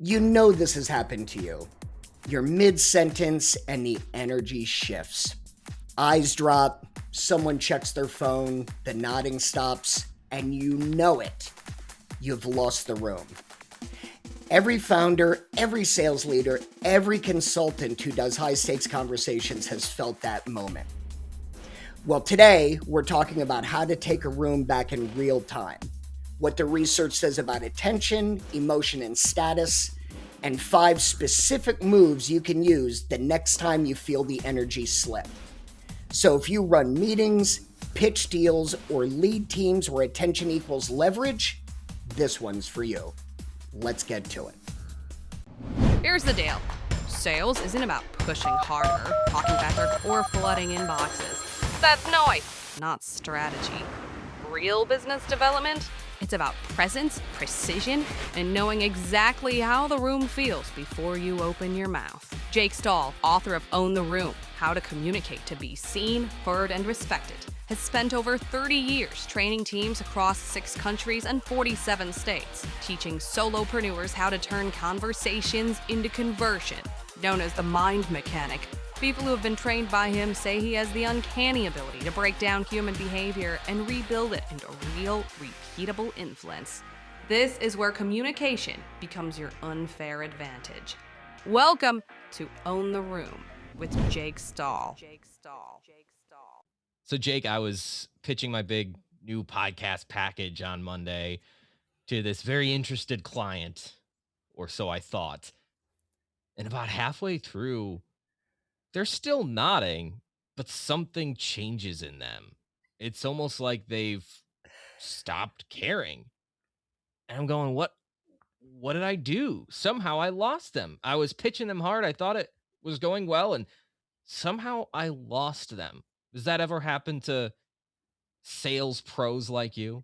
You know this has happened to you. You're mid-sentence and the energy shifts. Eyes drop, someone checks their phone, the nodding stops, and you know it. You've lost the room. Every founder, every sales leader, every consultant who does high-stakes conversations has felt that moment. Well, today we're talking about how to take a room back in real time, what the research says about attention, emotion, and status, and 5 specific moves you can use the next time you feel the energy slip. So if you run meetings, pitch deals, or lead teams where attention equals leverage, this one's for you. Let's get to it. Here's the deal. Sales isn't about pushing harder, talking better, or flooding inboxes. That's noise, not strategy. Real business development? It's about presence, precision, and knowing exactly how the room feels before you open your mouth. Jake Stahl, author of Own the Room, How to Communicate to Be Seen, Heard, and Respected, has spent over 30 years training teams across 6 countries and 47 states, teaching solopreneurs how to turn conversations into conversion, known as the mind mechanic. People who have been trained by him say he has the uncanny ability to break down human behavior and rebuild it into real, repeatable influence. This is where communication becomes your unfair advantage. Welcome to Own the Room with Jake Stahl. So, Jake, I was pitching my big new podcast package on Monday to this very interested client, or so I thought. And about halfway through, they're still nodding, but something changes in them. It's almost like they've stopped caring. And I'm going, what did I do? Somehow I lost them. I was pitching them hard. I thought it was going well, and somehow I lost them. Does that ever happen to sales pros like you?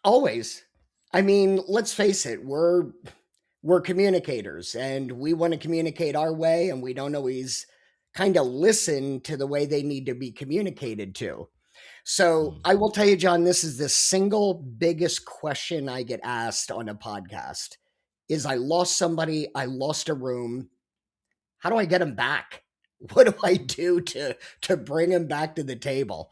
Always. I mean, let's face it, we're communicators and we want to communicate our way, and we don't always kind of listen to the way they need to be communicated to. So I will tell you, John, this is the single biggest question I get asked on a podcast is I lost somebody, I lost a room. How do I get them back? What do I do to bring them back to the table?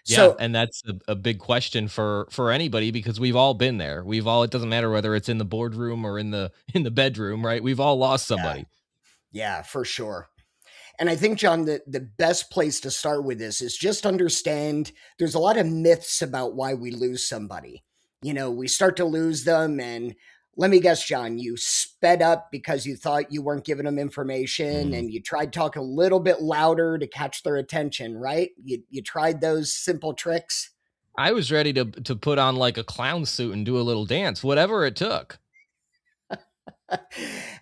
Yeah, So, and that's a big question for anybody, because we've all been there. It doesn't matter whether it's in the boardroom or in the bedroom, right? We've all lost somebody. yeah, for sure. And I think, John, the best place to start with this is just understand there's a lot of myths about why we lose somebody. You know, we start to lose them, and let me guess, John, you sped up because you thought you weren't giving them information, and you tried talking a little bit louder to catch their attention, right? You tried those simple tricks. I was ready to put on like a clown suit and do a little dance, whatever it took.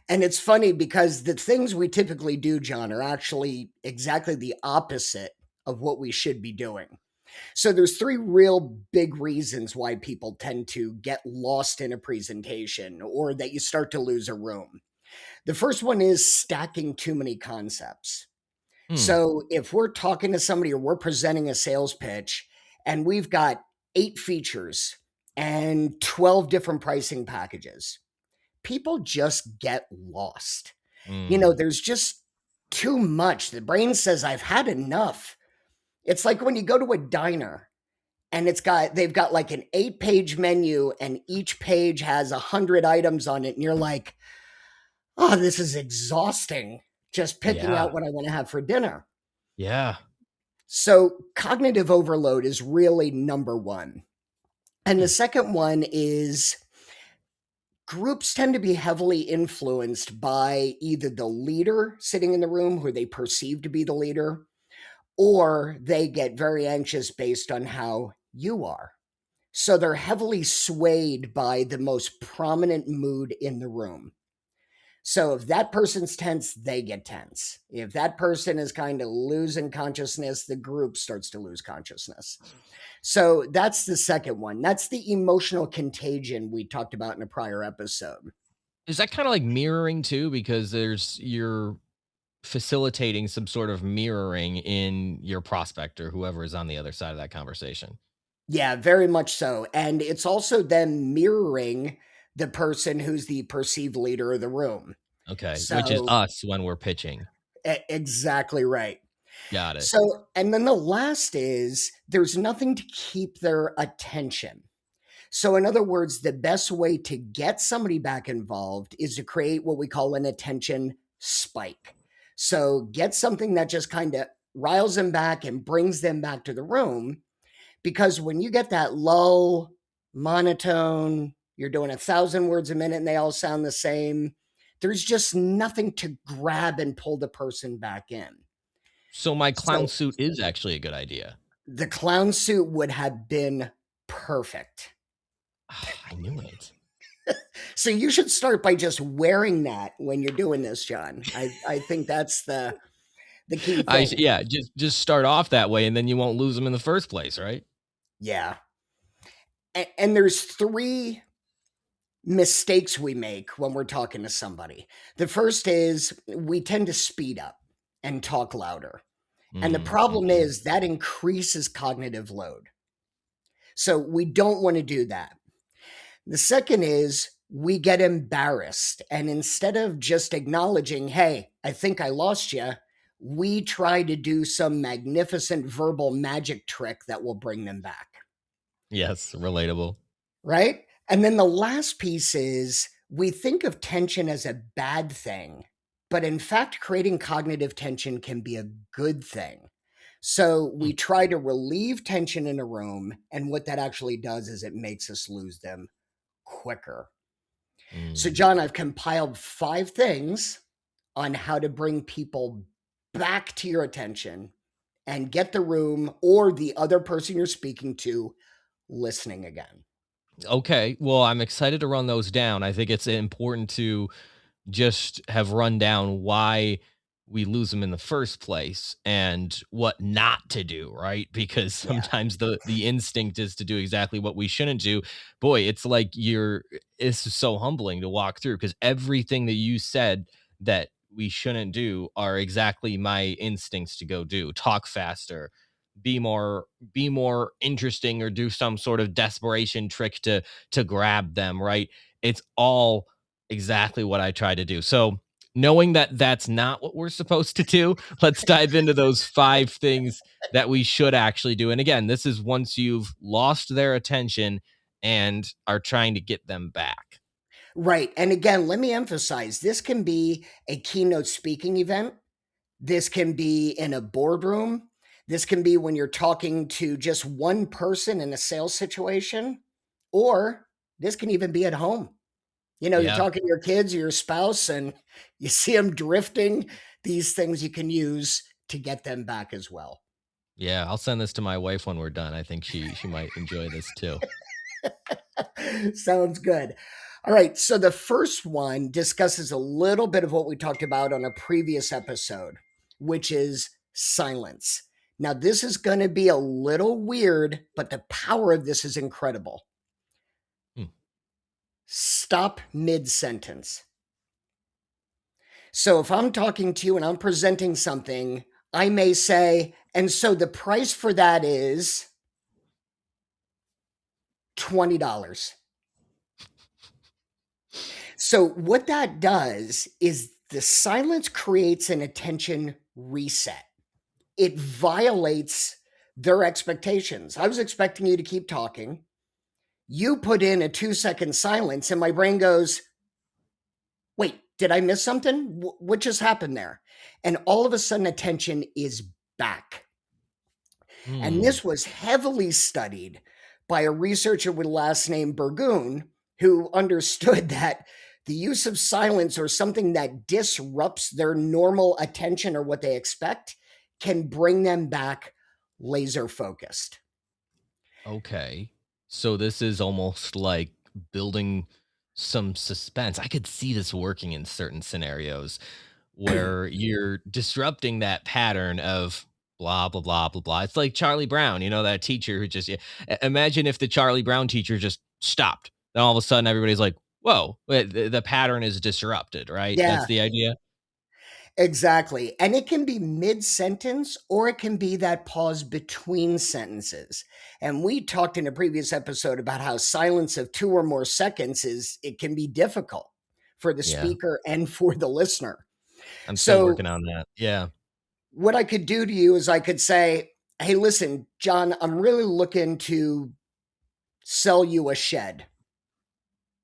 And it's funny because the things we typically do, John, are actually exactly the opposite of what we should be doing. So there's 3 real big reasons why people tend to get lost in a presentation or that you start to lose a room. The first one is stacking too many concepts. So if we're talking to somebody or we're presenting a sales pitch and we've got 8 features and 12 different pricing packages, people just get lost. You know, there's just too much. The brain says, I've had enough. It's like when you go to a diner and they've got like an 8-page menu and each page has 100 items on it. And you're like, oh, this is exhausting. Just picking out what I want to have for dinner. Yeah. So cognitive overload is really number 1. And the second one is groups tend to be heavily influenced by either the leader sitting in the room who they perceive to be the leader, or they get very anxious based on how you are. So they're heavily swayed by the most prominent mood in the room. So if that person's tense, they get tense. If that person is kind of losing consciousness, the group starts to lose consciousness. So that's the second one. That's the emotional contagion we talked about in a prior episode. Is that kind of like mirroring too? Because you're facilitating some sort of mirroring in your prospect or whoever is on the other side of that conversation. Yeah, very much so. And it's also them mirroring the person who's the perceived leader of the room. Okay, which is So, us when we're pitching. exactly right. Got it. So, and then the last is there's nothing to keep their attention. So, in other words, the best way to get somebody back involved is to create what we call an attention spike. So, get something that just kind of riles them back and brings them back to the room. Because when you get that low monotone, you're doing 1,000 words a minute and they all sound the same, there's just nothing to grab and pull the person back in. So my clown So, suit is actually a good idea. the clown suit would have been perfect. I knew it. So you should start by just wearing that when you're doing this, John. I think that's the key thing. Yeah, just start off that way, and then you won't lose them in the first place, right? Yeah. And there's 3 mistakes we make when we're talking to somebody. The first is we tend to speed up and talk louder. And the problem Mhm. is that increases cognitive load. So we don't want to do that. The second is we get embarrassed. And instead of just acknowledging, hey, I think I lost you, we try to do some magnificent verbal magic trick that will bring them back. Yes, relatable. Right? And then the last piece is we think of tension as a bad thing, but in fact, creating cognitive tension can be a good thing. So we try to relieve tension in a room, and what that actually does is it makes us lose them quicker. So, Mm. John, I've compiled 5 things on how to bring people back to your attention and get the room or the other person you're speaking to listening again. Okay, well, I'm excited to run those down. I think it's important to just have run down why we lose them in the first place and what not to do, right? Because Yeah. sometimes the instinct is to do exactly what we shouldn't do. Boy, it's like it's so humbling to walk through because everything that you said that we shouldn't do are exactly my instincts to go do. Talk faster, be more be more interesting or do some sort of desperation trick to grab them, right? It's all exactly what I try to do. So, knowing that that's not what we're supposed to do, let's dive into those 5 things that we should actually do. And again, this is once you've lost their attention and are trying to get them back. Right. And again, let me emphasize this can be a keynote speaking event. This can be in a boardroom. This can be when you're talking to just one person in a sales situation, or this can even be at home. You're Yeah. talking to your kids or your spouse and you see them drifting. These things you can use to get them back as well. Yeah, I'll send this to my wife when we're done. I think she might enjoy this too. Sounds good. All right. So the first one discusses a little bit of what we talked about on a previous episode, which is silence. Now, this is going to be a little weird, but the power of this is incredible. Hmm. Stop mid sentence. So if I'm talking to you and I'm presenting something, I may say, and so the price for that is $20. So what that does is the silence creates an attention reset. It violates their expectations. I was expecting you to keep talking. You put in a 2-second silence, and my brain goes, wait, did I miss something? What just happened there? And all of a sudden, attention is back. And Hmm. this was heavily studied by a researcher with the last name Burgoon, who understood that the use of silence or something that disrupts their normal attention or what they expect can bring them back laser focused. Okay. So this is almost like building some suspense. I could see this working in certain scenarios where you're disrupting that pattern of blah blah blah blah blah. It's like Charlie Brown, that teacher who just imagine if the Charlie Brown teacher just stopped. Then all of a sudden everybody's like, "Whoa, the pattern is disrupted," right? That's Yeah, the idea. Exactly. And it can be mid sentence or it can be that pause between sentences. And we talked in a previous episode about how silence of 2 or more seconds it can be difficult for the Yeah. speaker and for the listener. I'm still So working on that. Yeah. what I could do to you is I could say, "Hey, listen, John, I'm really looking to sell you a shed.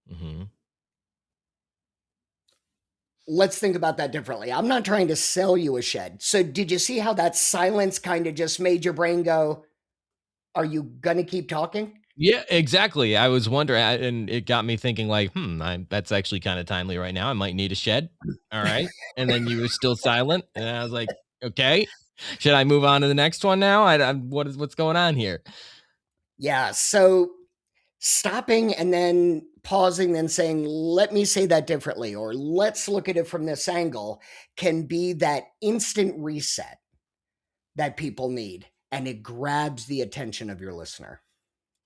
Hmm. Let's think about that differently. I'm not trying to sell you a shed." So did you see how that silence kind of just made your brain go, "Are you going to keep talking?" Yeah, exactly. I was wondering, and it got me thinking, like, that's actually kind of timely right now. I might need a shed. All right. And then you were still silent, and I was like, okay, should I move on to the next one now? What's going on here? Yeah. So stopping and then pausing, then saying, "Let me say that differently," or "Let's look at it from this angle," can be that instant reset that people need. And it grabs the attention of your listener.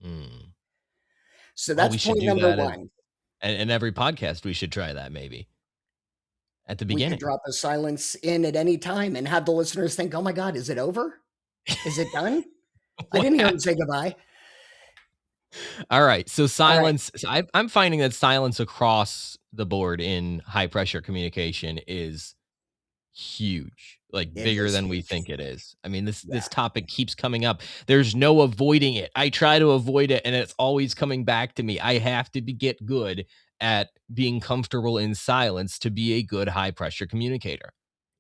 Hmm. So Oh, that's we should point do number that, one. and every podcast we should try that maybe at the We could beginning. drop a silence in at any time and have the listeners think, "Oh my God, is it over? Is it done? I What didn't hear him happened? say goodbye." All right. So All right. silence. I'm finding that silence across the board in high pressure communication is huge, like It bigger is than we huge. think it is. I mean, this Yeah. topic keeps coming up. There's no avoiding it. I try to avoid it and it's always coming back to me. I have to get good at being comfortable in silence to be a good high pressure communicator.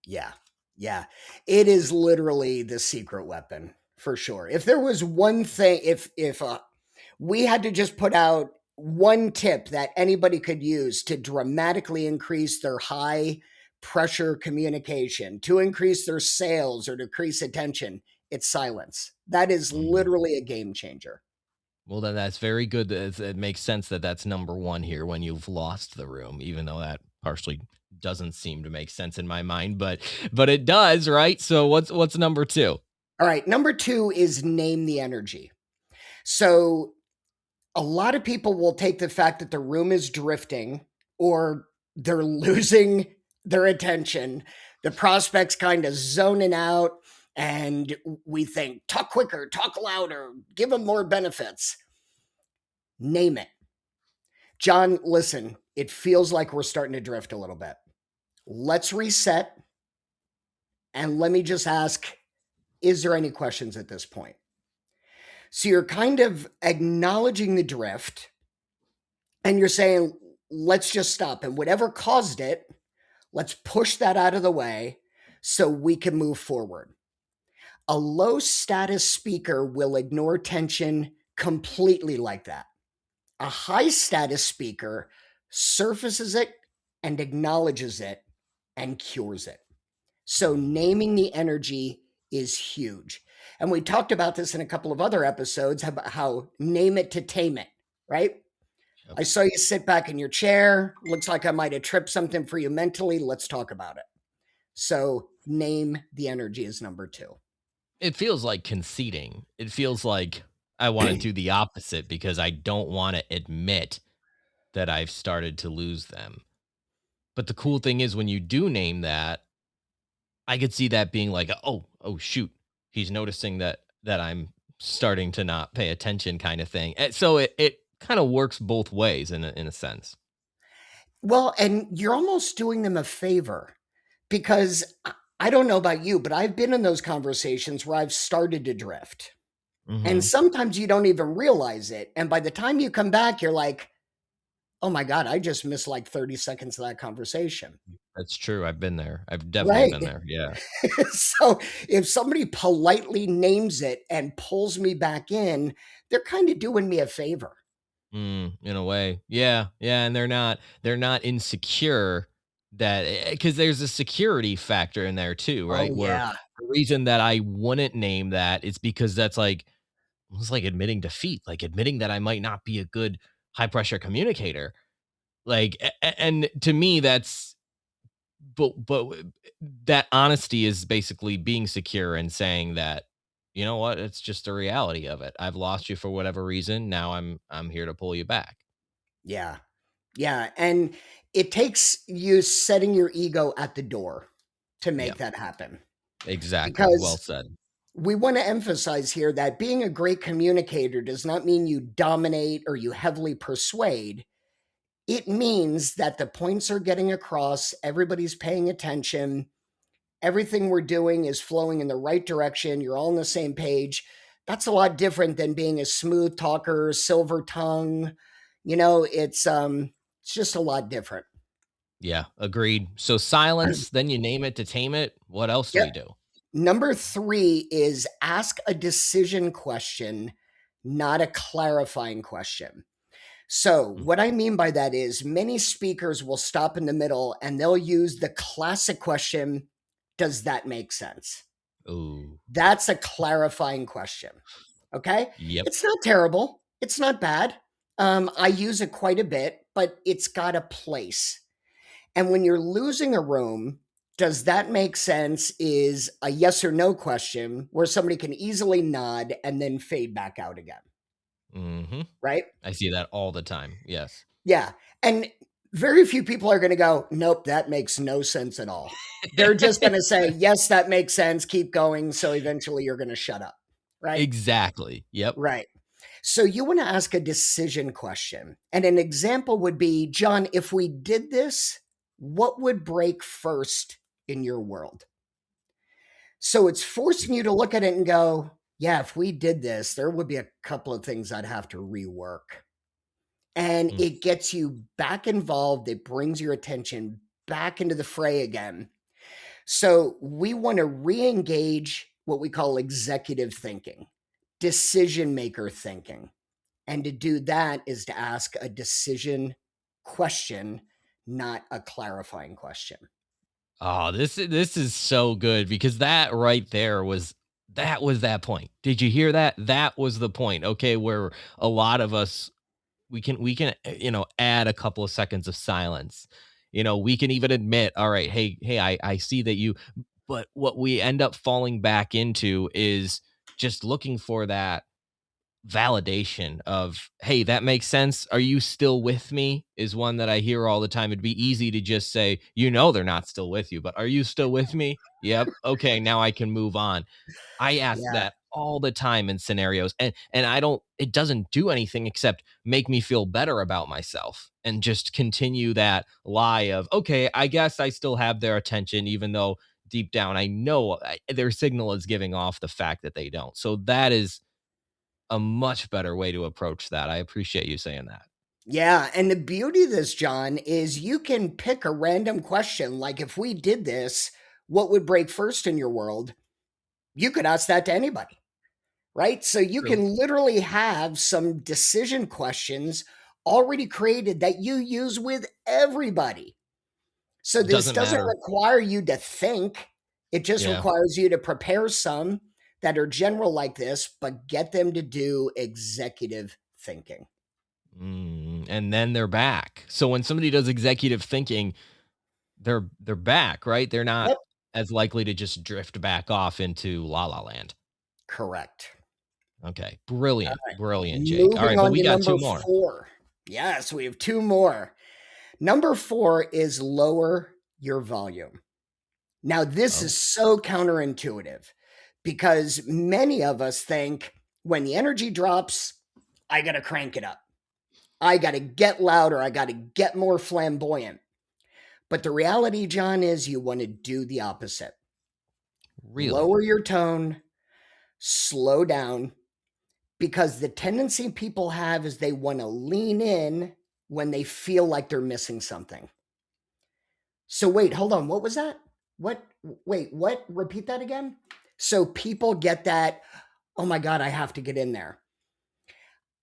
Yeah. Yeah. It is literally the secret weapon for sure. If there was one thing, if we had to just put out one tip that anybody could use to dramatically increase their high pressure communication, to increase their sales or to increase attention, it's silence. That is Mhm. literally a game changer. Well, then that's very good. It makes sense that that's number one here when you've lost the room, even though that partially doesn't seem to make sense in my mind, but it does, right? So what's number two? All right. Number two is name the energy. So a lot of people will take the fact that the room is drifting or they're losing their attention. The prospect's kind of zoning out, and we think, talk quicker, talk louder, give them more benefits. Name it. John, listen, it feels like we're starting to drift a little bit. Let's reset. And let me just ask, is there any questions at this point? So you're kind of acknowledging the drift and you're saying, let's just stop. And whatever caused it, let's push that out of the way so we can move forward. A low status speaker will ignore tension completely like that. A high status speaker surfaces it and acknowledges it and cures it. So, naming the energy is huge. And we talked about this in a couple of other episodes about how name it to tame it, right? Yep. I saw you sit back in your chair. Looks like I might have tripped something for you mentally. Let's talk about it. So, name the energy is number two. It feels like conceding. It feels like I want to do the opposite because I don't want to admit that I've started to lose them. But the cool thing is when you do name that, I could see that being like, oh shoot, he's noticing that I'm starting to not pay attention kind of thing. And so it kind of works both ways in a sense. Well, and you're almost doing them a favor because I don't know about you, but I've been in those conversations where I've started to drift. And Mhm. sometimes you don't even realize it. And by the time you come back, you're like, oh my God, I just missed like 30 seconds of that conversation. That's true. I've been there. I've definitely Right. been there. Yeah. So if somebody politely names it and pulls me back in, they're kind of doing me a favor. In a way. Yeah. Yeah, and they're not insecure that cuz there's a security factor in there too, right? Oh, Where yeah. the reason that I wouldn't name that is because that's like it's like admitting defeat, like admitting that I might not be a good high pressure communicator. Like and to me that's but that honesty is basically being secure and saying that you know what, it's just the reality of it. I've lost you for whatever reason. Now I'm here to pull you back. Yeah. Yeah. And it takes you setting your ego at the door. to make Yep. that happen. Exactly. Well Because said. we want to emphasize here that being a great communicator does not mean you dominate or you heavily persuade. It means that the points are getting across, everybody's paying attention, everything we're doing is flowing in the right direction, you're all on the same page. That's a lot different than being a smooth talker, silver tongue. It's just a lot different. Yeah, agreed. So silence, then you name it to tame it. What else do Yep. we do? Number 3 is ask a decision question, not a clarifying question. So, Mm. what I mean by that is many speakers will stop in the middle and they'll use the classic question, does that make sense? Ooh. That's a clarifying question. Okay. Yep. It's not terrible. It's not bad. I use it quite a bit, but it's got a place. And when you're losing a room, does that make sense? Is a yes or no question where somebody can easily nod and then fade back out again. Mhm. Right. I see that all the time. Yes. Yeah. And very few people are going to go, nope, that makes no sense at all. They're just going to say, yes, that makes sense. Keep going. So eventually you're going to shut up. Right. Exactly. Yep. Right. So you want to ask a decision question. And an example would be, John, if we did this, what would break first in your world? So it's forcing you to look at it and go, yeah, if we did this, there would be a couple of things I'd have to rework. And Mm. it gets you back involved. It brings your attention back into the fray again. So we want to re-engage what we call executive thinking, decision maker thinking. And to do that is to ask a decision question, not a clarifying question. Oh, this is so good because that right there was that point. Did you hear that? That was the point. Okay, where a lot of us we can add a couple of seconds of silence. We can even admit, all right, hey, I see that you, but what we end up falling back into is just looking for that validation of, hey, that makes sense. Are you still with me? Is one that I hear all the time. It'd be easy to just say, they're not still with you, but are you still with me? Yep. Okay, now I can move on. I ask Yeah. that all the time in scenarios, and I don't, it doesn't do anything except make me feel better about myself and just continue that lie of, okay, I guess I still have their attention, even though deep down I know their signal is giving off the fact that they don't. So that is a much better way to approach that. I appreciate you saying that. Yeah. And the beauty of this, John, is you can pick a random question. Like if we did this, what would break first in your world? You could ask that to anybody, right? So you True. can literally have some decision questions already created that you use with everybody. So this Doesn't doesn't matter. require you to think. It just Yeah. requires you to prepare some that are general like this, but get them to do executive thinking. And then they're back. So when somebody does executive thinking, they're back, right? They're not Yep, as likely to just drift back off into la la land. correct. Okay. All Brilliant. right. Brilliant, Jake. All Moving right, but on we to got number two more. 4. Yes, we have 2 more. Number 4 is lower your volume. Now, this Oh, is so counterintuitive because many of us think when the energy drops, I got to crank it up. I got to get louder. I got to get more flamboyant. But the reality, John, is you want to do the opposite. really? Lower your tone, slow down, because the tendency people have is they want to lean in when they feel like they're missing something. So, wait, hold on. What was that? What? Wait, what? Repeat that again. So people get that, oh my God, I have to get in there.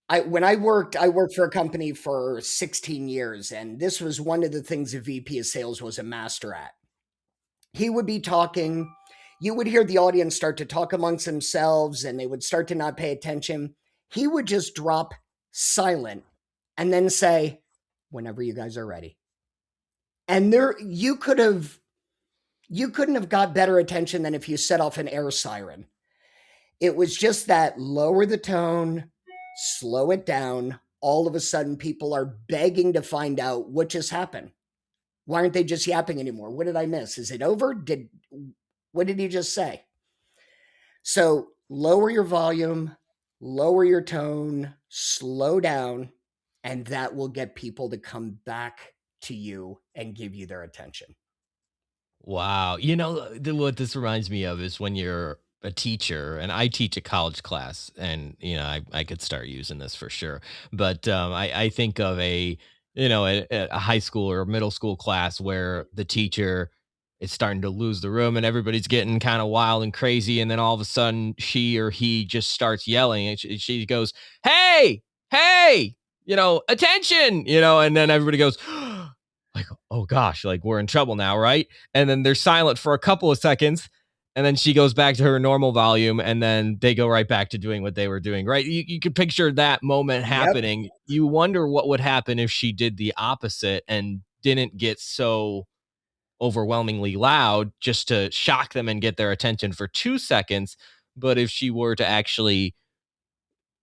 I worked for a company for 16 years, and this was one of the things a VP of sales was a master at. He would be talking, you would hear the audience start to talk amongst themselves, and they would start to not pay attention. He would just drop silent and then say, whenever you guys are ready. And there you couldn't have got better attention than if you set off an air siren. It was just that lower the tone, slow it down. All of a sudden, people are begging to find out what just happened. Why aren't they just yapping anymore? What did I miss? Is it over? What did he just say? So lower your volume, lower your tone, slow down, and that will get people to come back to you and give you their attention. Wow. What this reminds me of is when you're a teacher, and I teach a college class, and I could start using this for sure. But I think of a high school or middle school class where the teacher is starting to lose the room and everybody's getting kind of wild and crazy, and then all of a sudden she or he just starts yelling, and she goes, "Hey, hey, attention," and then everybody goes, like, "Oh gosh, like we're in trouble now, right?" And then they're silent for a couple of seconds, and then she goes back to her normal volume, and then they go right back to doing what they were doing, right? You could picture that moment Yep. happening. You wonder what would happen if she did the opposite and didn't get so overwhelmingly loud just to shock them and get their attention for 2 seconds. But if she were to actually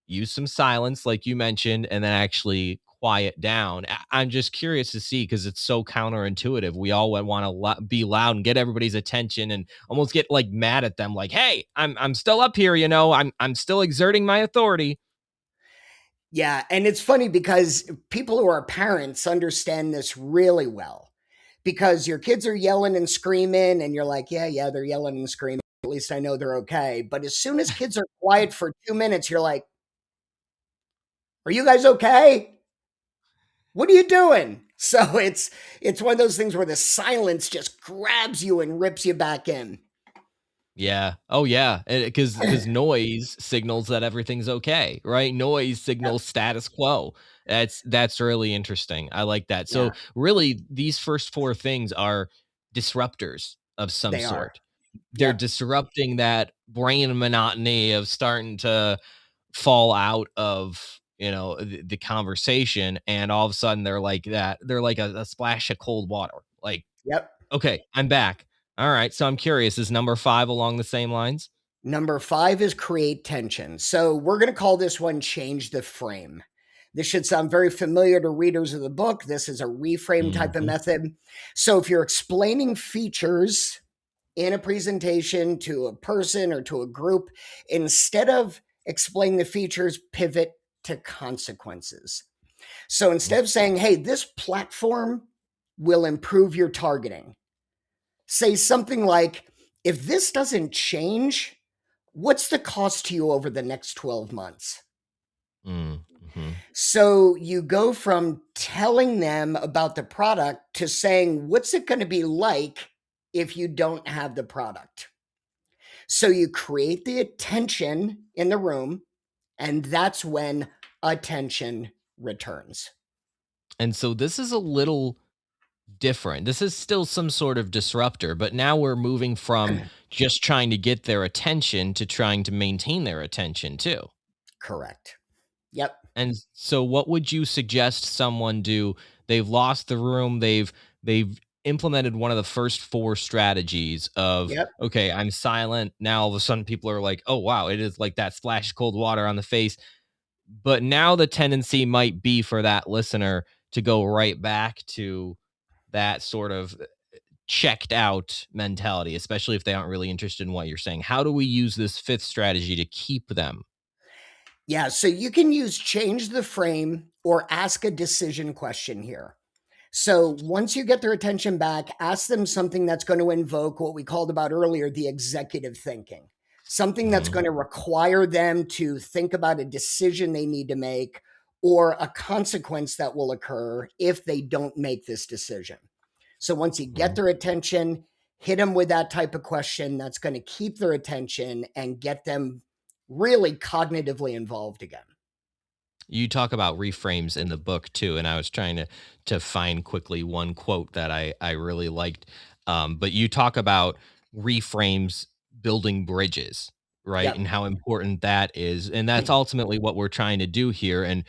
use some silence, like you mentioned, and then actually quiet down. I'm just curious to see because it's so counterintuitive. We all want to be loud and get everybody's attention, and almost get like mad at them, like, "Hey, I'm still up here. I'm still exerting my authority." Yeah. And it's funny because people who are parents understand this really well because your kids are yelling and screaming, and you're like, yeah, yeah, they're yelling and screaming. At least I know they're okay. But as soon as kids are quiet for 2 minutes, you're like, are you guys okay? What are you doing? So it's one of those things where the silence just grabs you and rips you back in. Yeah. Oh, yeah. Because noise signals that everything's okay, right? Noise Yep. signals status quo. That's really interesting. I like that. Yeah, So really, these first four things are disruptors of some they are. sort. They're Yep. disrupting that brain monotony of starting to fall out of the conversation, and all of a sudden they're like that. They're like a splash of cold water. Like, Yep. okay, I'm back. All right. So I'm curious, is number five along the same lines? Number 5 is create tension. So we're going to call this one change the frame. This should sound very familiar to readers of the book. This is a reframe type of Mhm. method. So if you're explaining features in a presentation to a person or to a group, instead of explain the features, pivot to consequences. So instead of saying, hey, this platform will improve your targeting, say something like, if this doesn't change, what's the cost to you over the next 12 months? Mhm. So you go from telling them about the product to saying, what's it going to be like if you don't have the product? So you create the attention in the room, and that's when attention returns. And so this is a little different. This is still some sort of disruptor, but now we're moving from just trying to get their attention to trying to maintain their attention too. Correct. Yep. And so what would you suggest someone do? They've lost the room, they've implemented one of the first four strategies of, Yep. okay, I'm silent. Now all of a sudden people are like, "Oh wow, it is like that splash of cold water on the face." But now the tendency might be for that listener to go right back to that sort of checked out mentality, especially if they aren't really interested in what you're saying. How do we use this fifth strategy to keep them? Yeah. So you can use change the frame or ask a decision question here. So once you get their attention back, ask them something that's going to invoke what we called about earlier, the executive thinking, something that's Mhm. going to require them to think about a decision they need to make or a consequence that will occur if they don't make this decision. So once you get Mhm. their attention, hit them with that type of question that's going to keep their attention and get them really cognitively involved again. You talk about reframes in the book too, and I was trying to find quickly one quote that I really liked. But you talk about reframes building bridges, right? Yep. And how important that is. And that's ultimately what we're trying to do here. And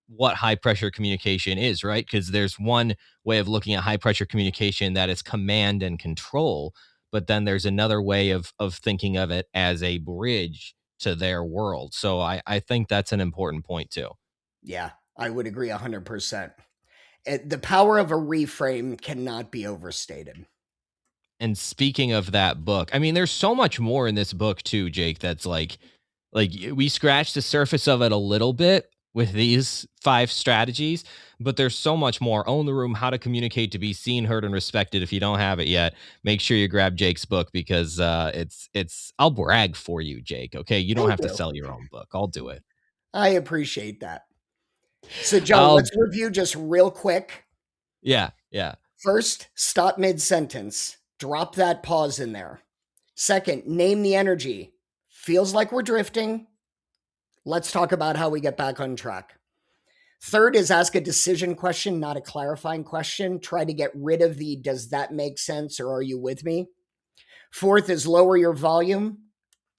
what high pressure communication is, right? Because there's one way of looking at high pressure communication that is command and control, but then there's another way of thinking of it as a bridge to their world. So I think that's an important point too. Yeah, I would agree 100%. The power of a reframe cannot be overstated. And speaking of that book, I mean, there's so much more in this book too, Jake, that's like we scratched the surface of it a little bit with these 5 strategies, but there's so much more. Own the Room, How to Communicate to Be Seen, Heard, and Respected. If you don't have it yet, make sure you grab Jake's book, because it's I'll brag for you, Jake. Okay, you don't Thank have to you. sell your own book. I'll do it. I appreciate that. So, Joe, I'll let's review just real quick. yeah. First, stop mid-sentence. Drop that pause in there. Second, name the energy. Feels like we're drifting. Let's talk about how we get back on track. Third is ask a decision question, not a clarifying question. Try to get rid of the does that make sense or are you with me? Fourth is lower your volume,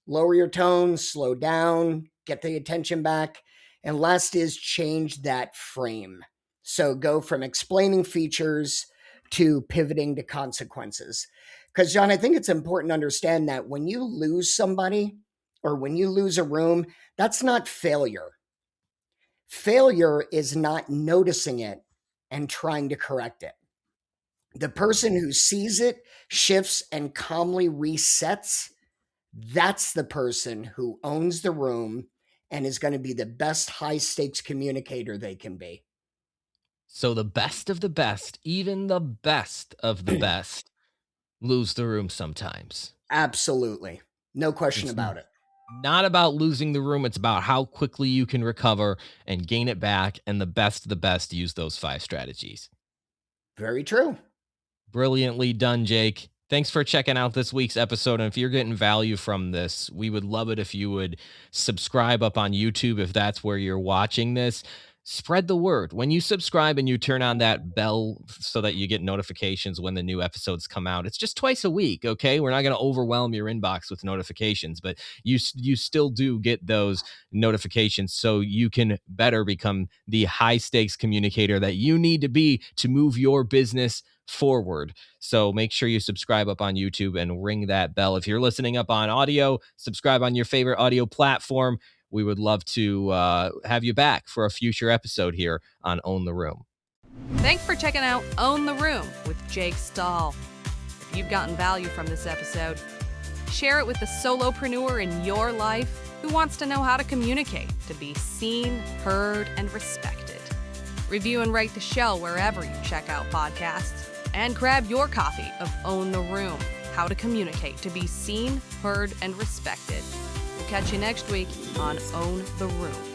lower your tone, slow down, get the attention back. And last is change that frame. So go from explaining features to pivoting to consequences. Because, John, I think it's important to understand that when you lose somebody or when you lose a room, that's not failure. Failure is not noticing it and trying to correct it. The person who sees it, shifts, and calmly resets, that's the person who owns the room and is going to be the best high-stakes communicator they can be. So the best of the best, even the best of the best, lose the room sometimes. Absolutely. No question It's about it. not about losing the room. It's about how quickly you can recover and gain it back. And the best of the best use those 5 strategies. Very true. Brilliantly done, Jake. Thanks for checking out this week's episode. And if you're getting value from this, we would love it if you would subscribe up on YouTube if that's where you're watching this. Spread the word. When you subscribe and you turn on that bell so that you get notifications when the new episodes come out, it's just twice a week, okay? We're not going to overwhelm your inbox with notifications, but you still do get those notifications so you can better become the high-stakes communicator that you need to be to move your business forward. So make sure you subscribe up on YouTube and ring that bell. If you're listening up on audio, subscribe on your favorite audio platform. We would love to have you back for a future episode here on Own the Room. Thanks for checking out Own the Room with Jake Stahl. If you've gotten value from this episode, share it with the solopreneur in your life who wants to know how to communicate to be seen, heard, and respected. Review and rate the show wherever you check out podcasts, and grab your copy of Own the Room, How to Communicate to Be Seen, Heard, and Respected. We'll catch you next week on Own the Room.